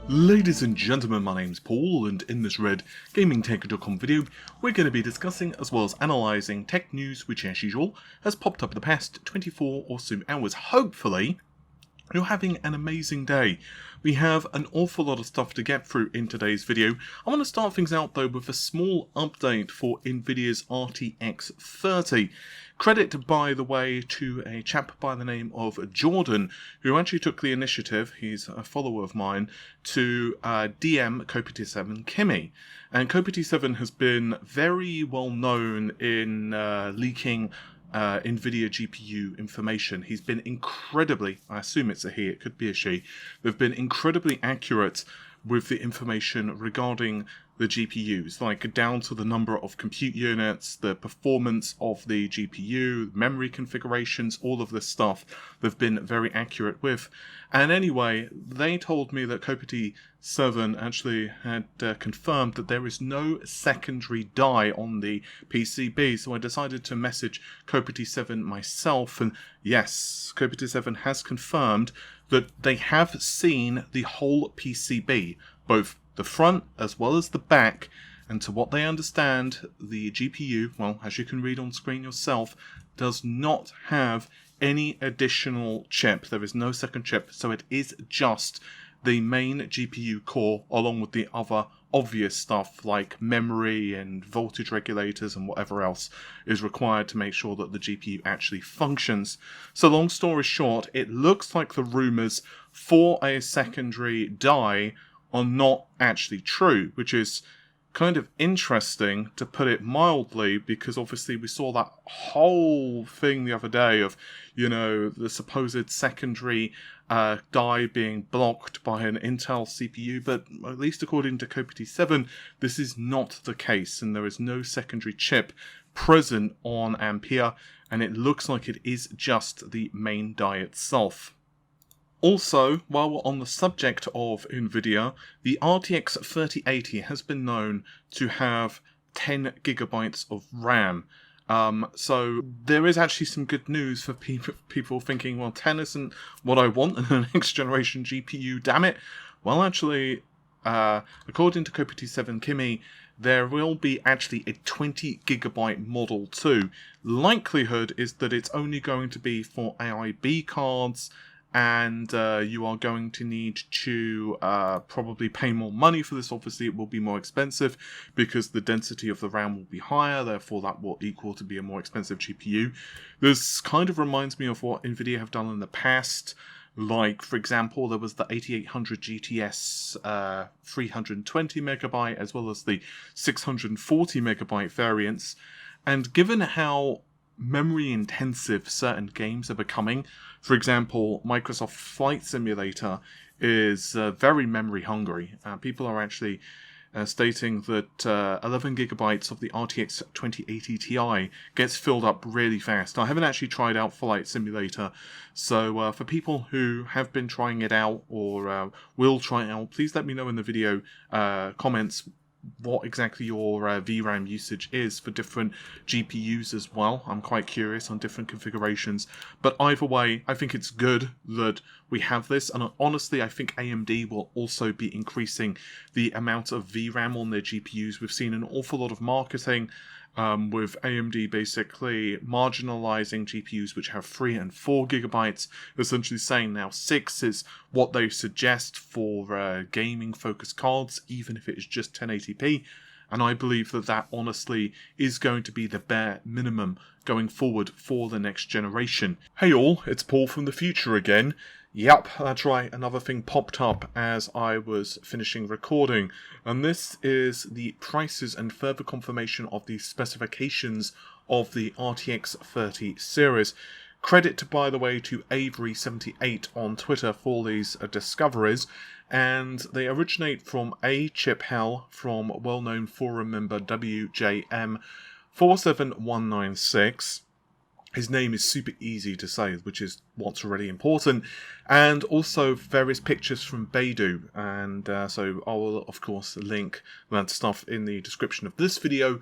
Ladies and gentlemen, my name's Paul, and in this red GamingTech.com video, we're going to be discussing as well as analysing tech news which, as usual, has popped up in the past 24 or so hours. Hopefully, you're having an amazing day. We have an awful lot of stuff to get through in today's video. I want to start things out though with a small update for Nvidia's RTX 30. Credit, by the way, to a chap by the name of Jordan, who actually took the initiative, he's a follower of mine, to DM Copy7 Kimmy. And Copy7 has been very well known in leaking Nvidia GPU information. He's been incredibly, I assume it's a he, it could be a she, they've been incredibly accurate with the information regarding the GPUs, like down to the number of compute units, the performance of the GPU, memory configurations, all of this stuff they've been very accurate with. And anyway, they told me that Copy7 actually had confirmed that there is no secondary die on the PCB, so I decided to message Copy7 myself, and yes, Copy7 has confirmed that they have seen the whole PCB, both the front as well as the back, and to what they understand, the GPU, well, as you can read on screen yourself, does not have any additional chip. There is no second chip, so it is just the main GPU core along with the other obvious stuff like memory and voltage regulators and whatever else is required to make sure that the GPU actually functions. So long story short, it looks like the rumours for a secondary die are not actually true, which is kind of interesting, to put it mildly, because obviously we saw that whole thing the other day of, you know, the supposed secondary die being blocked by an Intel CPU, but at least according to Copy7, this is not the case, and there is no secondary chip present on Ampere, and it looks like it is just the main die itself. Also, while we're on the subject of Nvidia, the RTX 3080 has been known to have 10 gigabytes of RAM. So there is actually some good news for people thinking, well, 10 isn't what I want in a next generation GPU, damn it. Well, actually, according to Copy7 Kimmy, there will be actually a 20 gigabyte model too. Likelihood is that it's only going to be for AIB cards, and you are going to need to probably pay more money for this. Obviously, it will be more expensive because the density of the RAM will be higher, therefore that will equal to be a more expensive GPU. This kind of reminds me of what Nvidia have done in the past. Like, for example, there was the 8800 GTS 320 megabyte as well as the 640 megabyte variants. And given how memory intensive certain games are becoming, for example, Microsoft Flight Simulator is very memory hungry. People are actually stating that 11 gigabytes of the RTX 2080 Ti gets filled up really fast. I haven't actually tried out Flight Simulator, so for people who have been trying it out or will try it out, please let me know in the video comments what exactly your VRAM usage is for different GPUs as well. I'm quite curious on different configurations, but either way, I think it's good that we have this, and honestly, I think AMD will also be increasing the amount of VRAM on their GPUs. We've seen an awful lot of marketing with AMD basically marginalizing GPUs which have 3 and 4 gigabytes, essentially saying now 6 is what they suggest for gaming focused cards, even if it is just 1080p. And I believe that that honestly is going to be the bare minimum going forward for the next generation. Hey all, it's Paul from the future again. Yep, that's right, another thing popped up as I was finishing recording, and this is the prices and further confirmation of the specifications of the RTX 30 series. Credit, by the way, to Avery78 on Twitter for these discoveries, and they originate from A Chip Hell from well-known forum member WJM47196. His name is super easy to say, which is what's really important, and also various pictures from Beidou, and so I will of course link that stuff in the description of this video,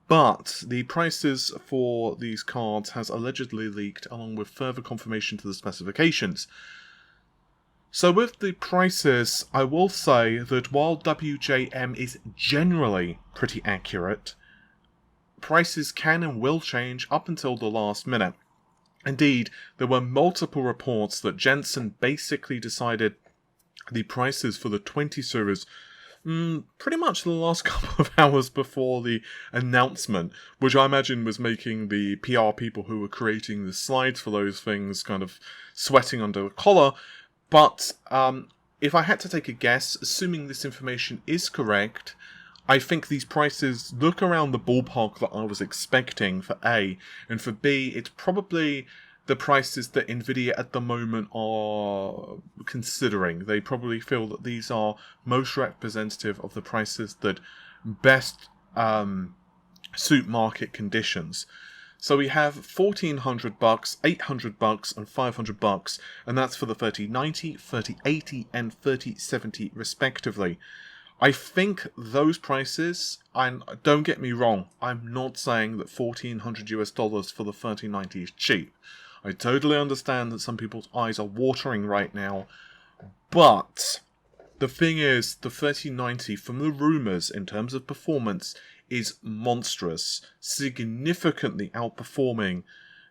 but the prices for these cards has allegedly leaked along with further confirmation to the specifications. So with the prices, I will say that while WJM is generally pretty accurate, prices can and will change up until the last minute. Indeed, there were multiple reports that Jensen basically decided the prices for the 20 series pretty much the last couple of hours before the announcement, which I imagine was making the PR people who were creating the slides for those things kind of sweating under the collar. But if I had to take a guess, assuming this information is correct, I think these prices look around the ballpark that I was expecting for A, and for B, it's probably the prices that Nvidia at the moment are considering. They probably feel that these are most representative of the prices that best suit market conditions. So we have $1,400, $800, and $500, and that's for the 3090, 3080, and 3070 respectively. I think those prices, and don't get me wrong, I'm not saying that $1,400 for the 3090 is cheap. I totally understand that some people's eyes are watering right now, but the thing is, the 3090 from the rumours in terms of performance is monstrous, significantly outperforming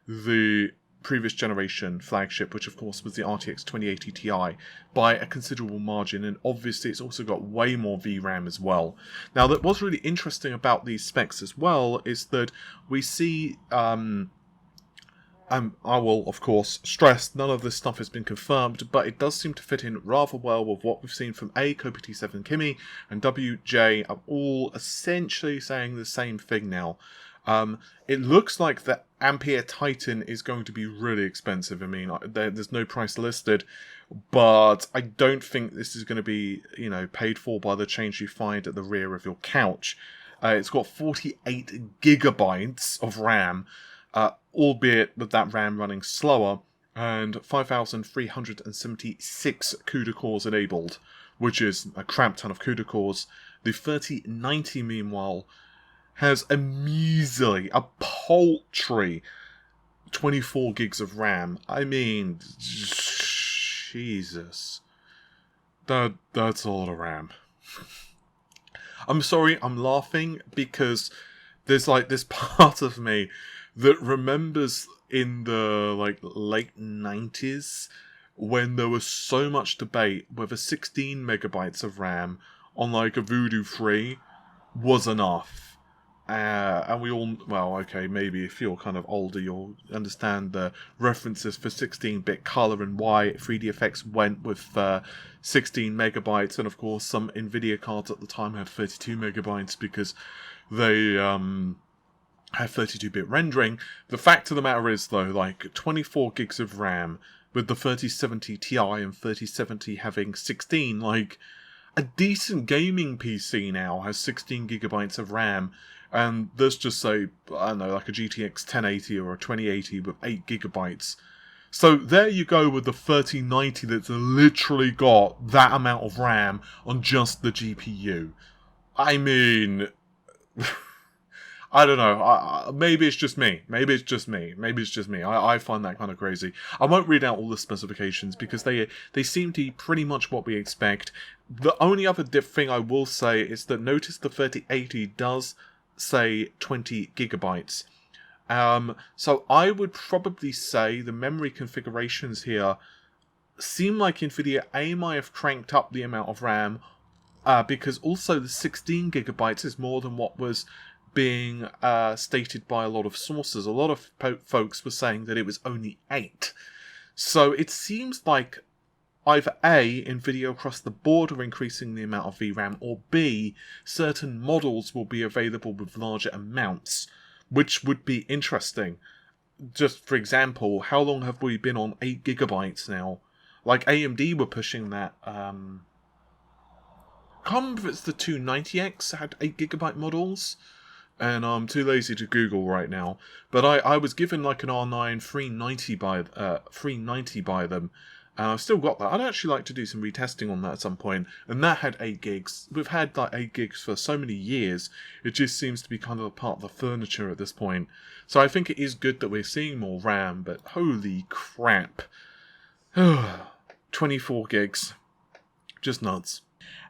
the previous generation flagship, which of course was the RTX 2080 Ti, by a considerable margin, and obviously it's also got way more VRAM as well. Now, that what's really interesting about these specs as well is that we see I will, of course, stress none of this stuff has been confirmed, but it does seem to fit in rather well with what we've seen from Kopi T7 Kimi and WJ are all essentially saying the same thing now. It looks like the Ampere Titan is going to be really expensive. I mean, there's no price listed, but I don't think this is going to be, paid for by the change you find at the rear of your couch. It's got 48 gigabytes of RAM, albeit with that RAM running slower, and 5,376 CUDA cores enabled, which is a crap ton of CUDA cores. The 3090, meanwhile, has a measly, a paltry 24 gigs of RAM. I mean, Jesus. That's a lot of RAM. I'm sorry, I'm laughing because there's this part of me that remembers in the late 90s when there was so much debate whether 16 megabytes of RAM on a Voodoo 3 was enough. And we all, maybe if you're kind of older, you'll understand the references for 16-bit color and why 3DFX went with 16 megabytes, and of course some Nvidia cards at the time had 32 megabytes because they have 32-bit rendering. The fact of the matter is, though, 24 gigs of RAM with the 3070 Ti and 3070 having 16, a decent gaming PC now has 16 gigabytes of RAM, and let's just say, I don't know, a GTX 1080 or a 2080 with 8 gigabytes. So there you go with the 3090 that's literally got that amount of RAM on just the GPU. I mean, I don't know. Maybe it's just me. Maybe it's just me. I find that kind of crazy. I won't read out all the specifications because they seem to be pretty much what we expect. The only other thing I will say is that notice the 3080 does say 20 gigabytes. So I would probably say the memory configurations here seem like Nvidia might have cranked up the amount of RAM, because also the 16 gigabytes is more than what was being stated by a lot of sources. A lot of folks were saying that it was only 8. So it seems like either A, Nvidia across the board are increasing the amount of VRAM, or B, certain models will be available with larger amounts, which would be interesting. Just for example, how long have we been on 8 gigabytes now? AMD were pushing that. I can't remember if it's the 290X had 8 gigabyte models, and I'm too lazy to Google right now. But I was given an R9 390 by them. And I've still got that. I'd actually like to do some retesting on that at some point. And that had 8 gigs. We've had 8 gigs for so many years. It just seems to be kind of a part of the furniture at this point. So I think it is good that we're seeing more RAM, but holy crap. 24 gigs. Just nuts.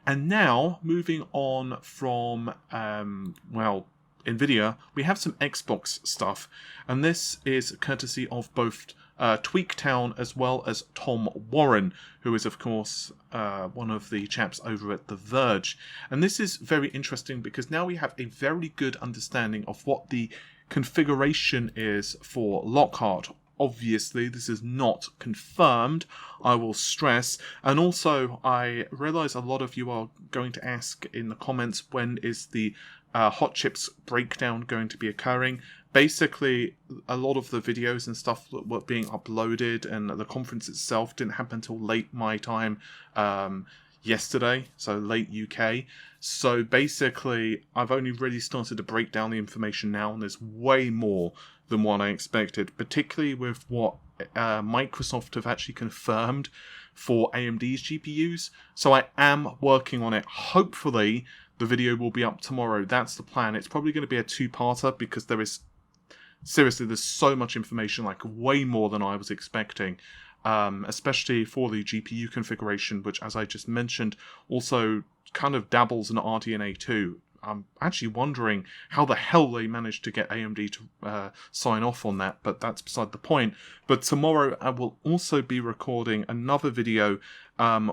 And now, moving on from, well, Nvidia, we have some Xbox stuff. And this is courtesy of both Tweaktown as well as Tom Warren, who is, of course, one of the chaps over at The Verge. And this is very interesting because now we have a very good understanding of what the configuration is for Lockhart. Obviously, this is not confirmed, I will stress. And also, I realise a lot of you are going to ask in the comments, when is the Hot Chips breakdown going to be occurring? Basically, a lot of the videos and stuff that were being uploaded and the conference itself didn't happen until late my time yesterday, so late UK. So basically, I've only really started to break down the information now, and there's way more than what I expected, particularly with what Microsoft have actually confirmed for AMD's GPUs. So I am working on it. Hopefully, the video will be up tomorrow. That's the plan. It's probably going to be a two-parter because there is, seriously, there's so much information, like way more than I was expecting. Especially for the GPU configuration, which, as I just mentioned, also kind of dabbles in RDNA 2. I'm actually wondering how the hell they managed to get AMD to sign off on that, but that's beside the point. But tomorrow I will also be recording another video,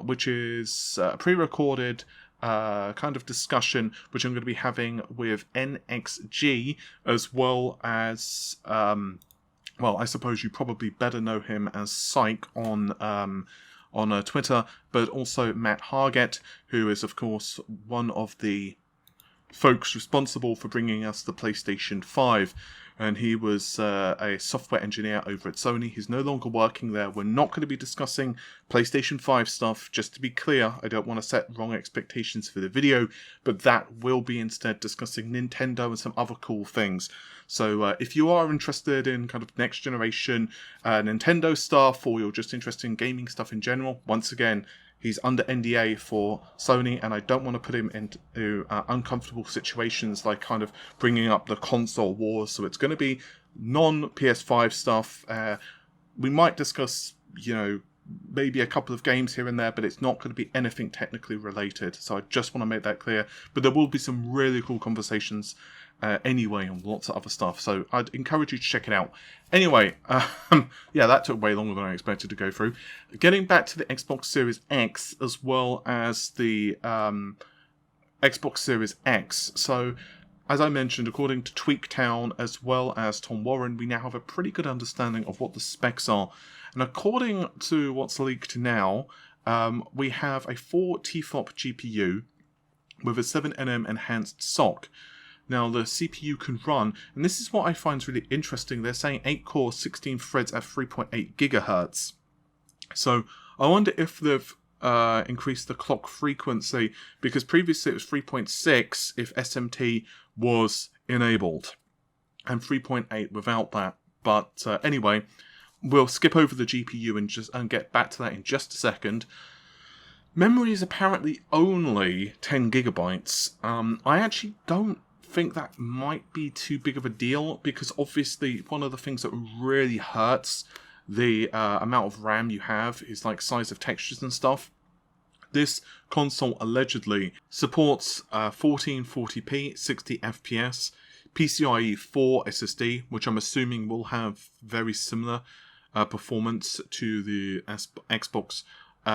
which is pre-recorded kind of discussion, which I'm going to be having with NXG, as well as... well, I suppose you probably better know him as Psych on Twitter, but also Matt Hargett, who is, of course, one of the folks responsible for bringing us the PlayStation 5. And he was a software engineer over at Sony. He's no longer working there. We're not going to be discussing PlayStation 5 stuff. Just to be clear, I don't want to set wrong expectations for the video, but that will be instead discussing Nintendo and some other cool things. So if you are interested in kind of next generation Nintendo stuff, or you're just interested in gaming stuff in general, once again, he's under NDA for Sony, and I don't want to put him into uncomfortable situations like kind of bringing up the console wars. So it's going to be non-PS5 stuff. We might discuss, you know, maybe a couple of games here and there, but it's not going to be anything technically related. So I just want to make that clear. But there will be some really cool conversations anyway on lots of other stuff. So I'd encourage you to check it out. Anyway, yeah, that took way longer than I expected to go through. Getting back to the Xbox Series X as well as the Xbox Series X. So, as I mentioned, according to Tweaktown as well as Tom Warren, we now have a pretty good understanding of what the specs are. And according to what's leaked now, we have a 4 T-flop GPU with a 7nm enhanced SoC. Now, the CPU can run, and this is what I find really interesting, they're saying 8 cores, 16 threads at 3.8 gigahertz. So, I wonder if they've increased the clock frequency, because previously it was 3.6 if SMT was enabled, and 3.8 without that. But anyway, we'll skip over the GPU and get back to that in just a second. Memory is apparently only 10 gigabytes. I actually don't think that might be too big of a deal, because obviously one of the things that really hurts the amount of RAM you have is like size of textures and stuff. This console allegedly supports 1440p, 60 FPS, PCIe 4 SSD, which I'm assuming will have very similar performance to the Xbox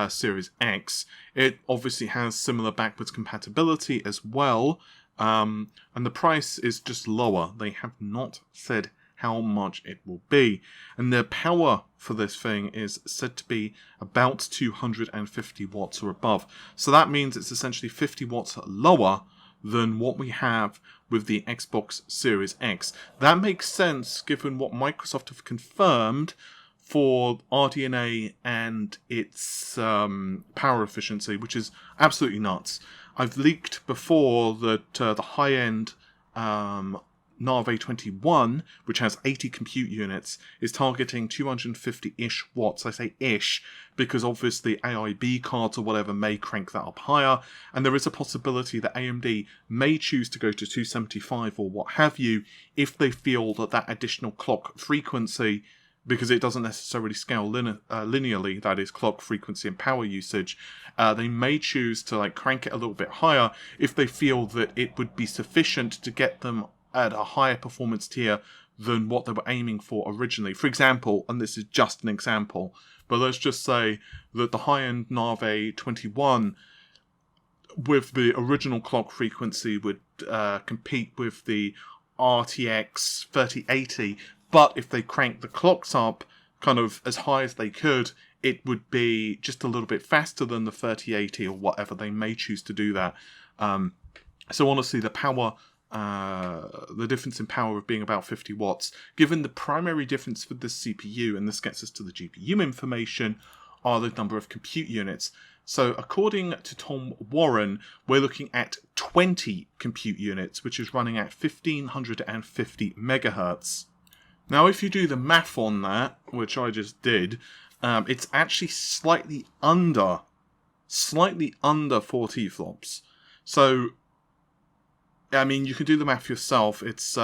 Series X. It obviously has similar backwards compatibility as well, and the price is just lower. They have not said how much it will be. And the power for this thing is said to be about 250 watts or above. So that means it's essentially 50 watts lower than what we have with the Xbox Series X. That makes sense given what Microsoft have confirmed for RDNA and its power efficiency, which is absolutely nuts. I've leaked before that the high-end Nav A21, which has 80 compute units, is targeting 250-ish watts. I say ish because obviously AIB cards or whatever may crank that up higher, and there is a possibility that AMD may choose to go to 275 or what have you if they feel that that additional clock frequency because it doesn't necessarily scale linearly, that is clock frequency and power usage, they may choose to like crank it a little bit higher if they feel that it would be sufficient to get them at a higher performance tier than what they were aiming for originally. For example, and this is just an example, but let's just say that the high-end Nave 21 with the original clock frequency would compete with the RTX 3080, but if they crank the clocks up kind of as high as they could, it would be just a little bit faster than the 3080 or whatever. They may choose to do that. So honestly, the power, the difference in power of being about 50 watts, given the primary difference for this CPU, and this gets us to the GPU information, are the number of compute units. So according to Tom Warren, we're looking at 20 compute units, which is running at 1550 megahertz. Now, if you do the math on that, which I just did, it's actually slightly under 4 T-flops. So, I mean, you can do the math yourself. It's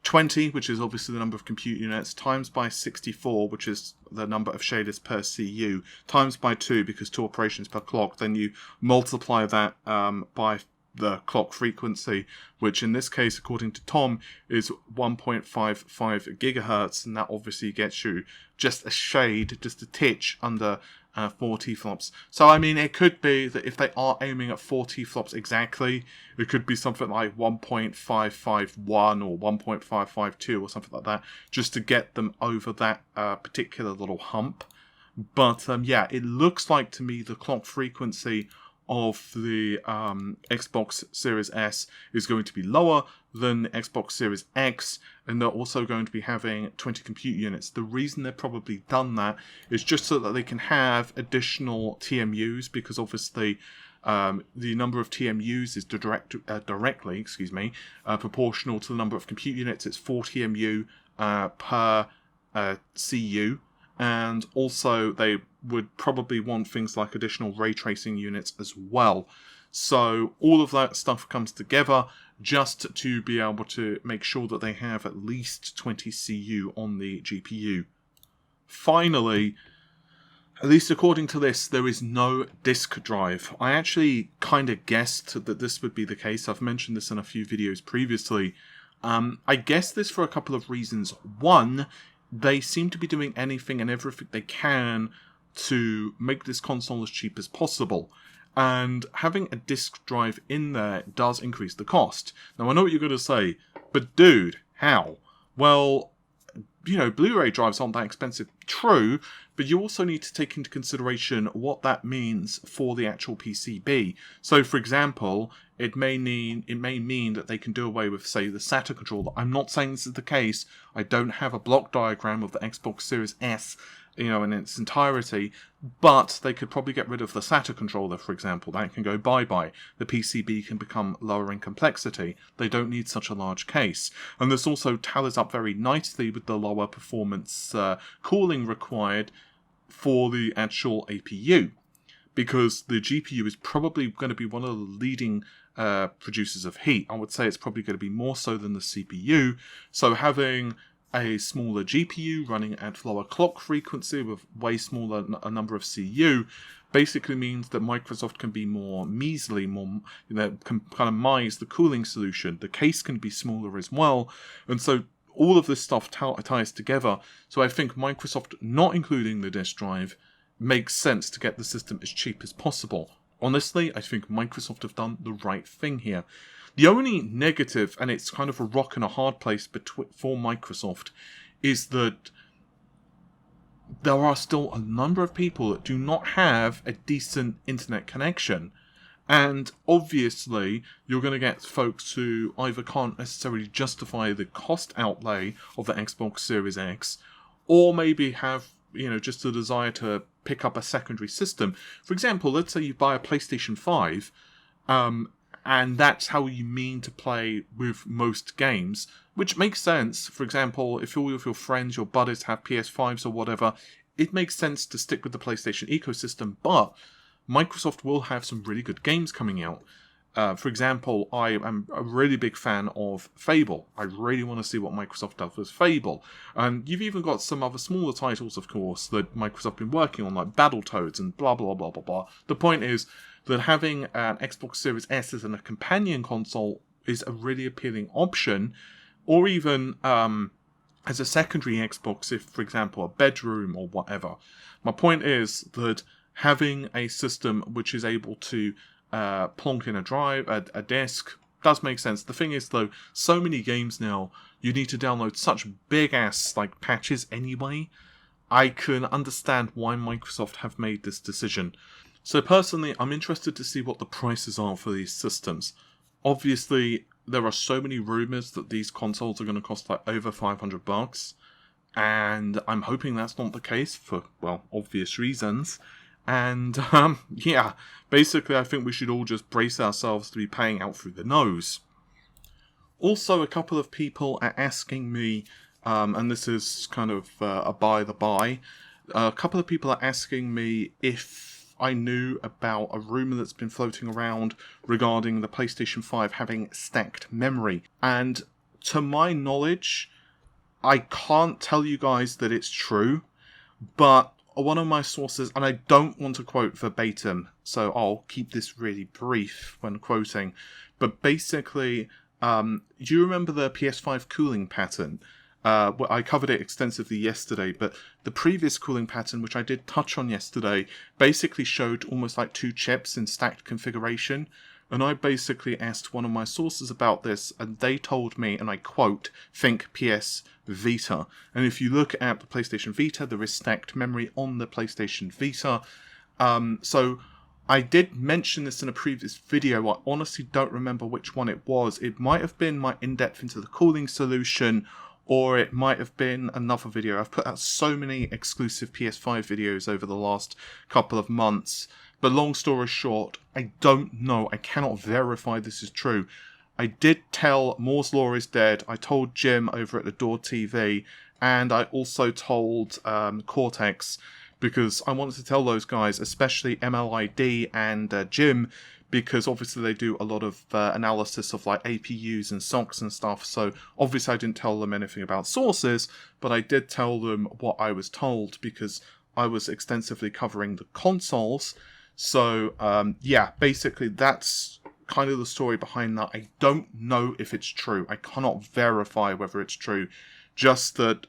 20, which is obviously the number of compute units, times by 64, which is the number of shaders per CU, times by 2, because 2 operations per clock. Then you multiply that by the clock frequency, which in this case, according to Tom, is 1.55 gigahertz, and that obviously gets you just a shade, just a titch under 4 T-flops. So, I mean, it could be that if they are aiming at 4 T-flops exactly, it could be something like 1.551 or 1.552 or something like that, just to get them over that particular little hump. But, yeah, it looks like to me the clock frequency of the Xbox Series S is going to be lower than the Xbox Series X, and they're also going to be having 20 compute units. The reason they've probably done that is just so that they can have additional TMUs, because obviously the number of TMUs is directly proportional to the number of compute units. It's 4 TMU per CU, and also they would probably want things like additional ray tracing units as well. So all of that stuff comes together just to be able to make sure that they have at least 20 CU on the GPU. Finally, at least according to this, there is no disk drive. I actually kind of guessed that this would be the case. I've mentioned this in a few videos previously. I guessed this for a couple of reasons. One, they seem to be doing anything and everything they can to make this console as cheap as possible. And having a disk drive in there does increase the cost. Now, I know what you're going to say, but dude, how? Well, you know, Blu-ray drives aren't that expensive. True, but you also need to take into consideration what that means for the actual PCB. So, for example, it may mean that they can do away with, say, the SATA controller. I'm not saying this is the case. I don't have a block diagram of the Xbox Series S, you know, in its entirety, but they could probably get rid of the SATA controller, for example. That can go bye-bye. The PCB can become lower in complexity. They don't need such a large case. And this also tallies up very nicely with the lower performance cooling required for the actual APU, because the GPU is probably going to be one of the leading producers of heat. I would say it's probably going to be more so than the CPU. So having a smaller GPU running at lower clock frequency with way smaller a number of CU basically means that Microsoft can be more measly, more, you know, can kind of mise the cooling solution. The case can be smaller as well, and so all of this stuff ties together. So I think Microsoft not including the disk drive makes sense to get the system as cheap as possible. Honestly, I think Microsoft have done the right thing here. The only negative, and it's kind of a rock and a hard place for Microsoft, is that there are still a number of people that do not have a decent internet connection. And obviously, you're going to get folks who either can't necessarily justify the cost outlay of the Xbox Series X, or maybe have, you know, just a desire to pick up a secondary system. For example, let's say you buy a PlayStation 5, and that's how you mean to play with most games, which makes sense. For example, if all of your friends, your buddies have PS5s or whatever, it makes sense to stick with the PlayStation ecosystem, but Microsoft will have some really good games coming out. For example, I am a really big fan of Fable. I really want to see what Microsoft does with Fable. And you've even got some other smaller titles, of course, that Microsoft have been working on, like Battletoads and blah, blah, blah, blah, blah. The point is that having an Xbox Series S as a companion console is a really appealing option, or even as a secondary Xbox if, for example, a bedroom or whatever. My point is that having a system which is able to plonk in a drive, a disk, does make sense. The thing is, though, so many games now, you need to download such big-ass like patches anyway. I can understand why Microsoft have made this decision. So personally, I'm interested to see what the prices are for these systems. Obviously, there are so many rumors that these consoles are going to cost like over $500, and I'm hoping that's not the case for, well, obvious reasons. And, yeah, basically I think we should all just brace ourselves to be paying out through the nose. Also, a couple of people are asking me, and this is kind of a by the by, a couple of people are asking me if I knew about a rumour that's been floating around regarding the PlayStation 5 having stacked memory. And to my knowledge, I can't tell you guys that it's true, but one of my sources, and I don't want to quote verbatim, so I'll keep this really brief when quoting, but basically, do you remember the PS5 cooling pattern? Well, I covered it extensively yesterday, but the previous cooling pattern, which I did touch on yesterday, basically showed almost like two chips in stacked configuration. And I basically asked one of my sources about this, and they told me, and I quote, think PS Vita. And if you look at the PlayStation Vita, there is stacked memory on the PlayStation Vita. So I did mention this in a previous video. I honestly don't remember which one it was. It might have been my in-depth into the cooling solution, or it might have been another video. I've put out so many exclusive PS5 videos over the last couple of months. But long story short, I don't know. I cannot verify this is true. I did tell Moore's Law is dead. I told Jim over at the Door TV. And I also told Cortex, because I wanted to tell those guys, especially MLID and Jim, because obviously they do a lot of analysis of like APUs and SOCs and stuff. So obviously I didn't tell them anything about sources, but I did tell them what I was told because I was extensively covering the consoles. So yeah, basically that's kind of the story behind that. I don't know if it's true. I cannot verify whether it's true. Just that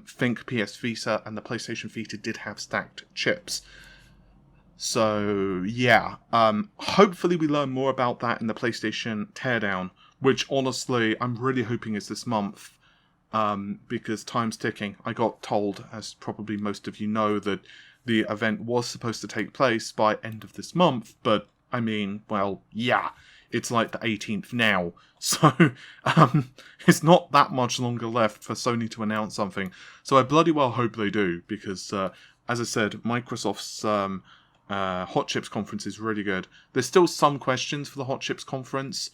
think PS Vita and the PlayStation Vita did have stacked chips. So, yeah, hopefully we learn more about that in the PlayStation Teardown, which honestly, I'm really hoping is this month, because time's ticking. I got told, as probably most of you know, that the event was supposed to take place by end of this month, but, I mean, well, yeah, it's like the 18th now, so, it's not that much longer left for Sony to announce something, so I bloody well hope they do, because, as I said, Microsoft's, Hot Chips conference is really good. There's still some questions for the Hot Chips conference,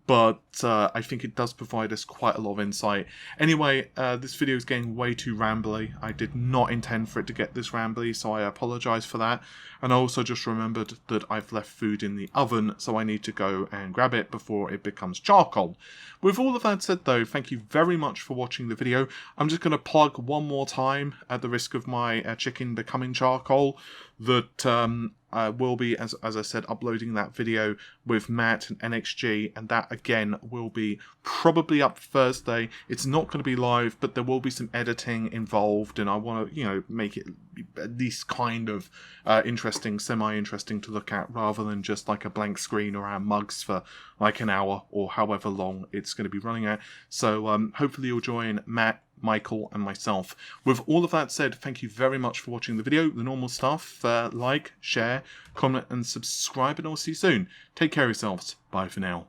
but I think it does provide us quite a lot of insight. Anyway, this video is getting way too rambly. I did not intend for it to get this rambly, so I apologise for that. And I also just remembered that I've left food in the oven, so I need to go and grab it before it becomes charcoal. With all of that said though, thank you very much for watching the video. I'm just going to plug one more time, at the risk of my chicken becoming charcoal, that I will be, as I said, uploading that video with Matt and NXG, and that again will be probably up Thursday. It's not going to be live, but there will be some editing involved, and I want to, make it at least kind of interesting, semi-interesting to look at, rather than just like a blank screen or our mugs for like an hour or however long it's going to be running at. So hopefully you'll join Matt, Michael and myself. With all of that said, thank you very much for watching the video. The normal stuff, like, share, comment and subscribe, and I'll see you soon. Take care of yourselves. Bye for now.